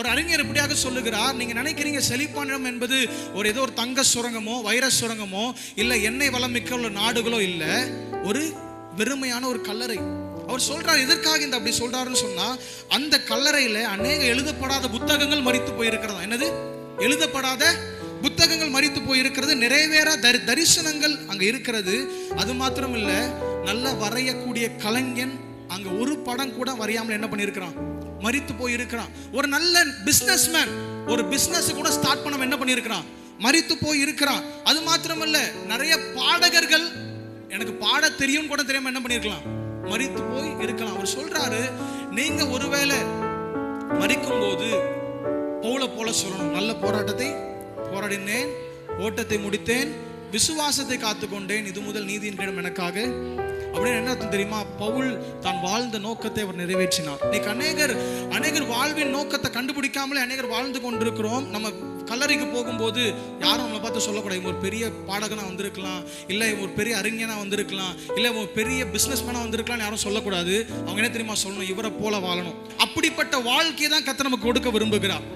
ஒரு அறிஞர் இப்படியாக சொல்லுகிறார், நீங்க நினைக்கிறீங்க செழிப்பான என்பது ஒரு ஏதோ ஒரு தங்க சுரங்கமோ வைர சுரங்கமோ இல்ல எண்ணெய் வளம் மிக்க உள்ள நாடுகளோ இல்ல, ஒரு வெறுமையான ஒரு கல்லறை. அவர் சொல்றார், எதற்காக இந்த அப்படி சொல்றாருன்னு சொன்னா, அந்த கல்லறையில அநேக எழுதப்படாத புத்தகங்கள் மரித்து போயிருக்கிறதா. என்னது? எழுதப்படாத புத்தகங்கள் மரித்து போயிருக்கிறது, நிறைவேற தரிசனங்கள் அங்க இருக்கிறது. அது மாத்திரம் இல்ல, நல்ல வரையக்கூடிய கலைஞன் அங்க ஒரு படம் கூட வரையாமல் என்ன பண்ணியிருக்கிறான்? மரித்து போயிருக்கிறான். ஒரு நல்ல பிசினஸ்மேன் ஒரு பிசினஸ் கூட ஸ்டார்ட் பண்ண என்ன பண்ணியிருக்கிறான்? மரித்து போய் இருக்கிறான். அது மாத்திரம் இல்ல, நிறைய பாடகர்கள் எனக்கு பாட தெரியும் கூட தெரியாம என்ன பண்ணிருக்கலாம்? மரித்து போய் இருக்கலாம். அவர் சொல்றாரு, நீங்க ஒருவேளை மரிக்கும் போது பவுல போல சொல்லணும், நல்ல போராட்டத்தை போராடினேன், ஓட்டத்தை முடித்தேன், விசுவாசத்தை காத்துக்கொண்டேன், இது முதல் நீதியின் கிடம் எனக்காக. அப்படின்னு என்ன அர்த்தம் தெரியுமா? பவுல் தான் வாழ்ந்த நோக்கத்தை அவர் நிறைவேற்றினார். இன்னைக்கு அநேகர் வாழ்வின் நோக்கத்தை கண்டுபிடிக்காமலே அநேகர் வாழ்ந்து கொண்டிருக்கிறோம். நம்ம கல்லறைக்கு போகும்போது யாரும் நம்மளை பார்த்து சொல்லக்கூடாது, இவங்க ஒரு பெரிய பாடகனா வந்திருக்கலாம், இல்லை இவங்க ஒரு பெரிய அறிஞனா வந்திருக்கலாம், இல்லை இவங்க பெரிய பிசினஸ் மேனா வந்திருக்கலாம் யாரும் சொல்லக்கூடாது. அவங்க என்ன தெரியுமா சொல்லணும்? இவரை போல வாழணும். அப்படிப்பட்ட வாழ்க்கையை தான் கர்த்தர் நமக்கு கொடுக்க விரும்புகிறார்.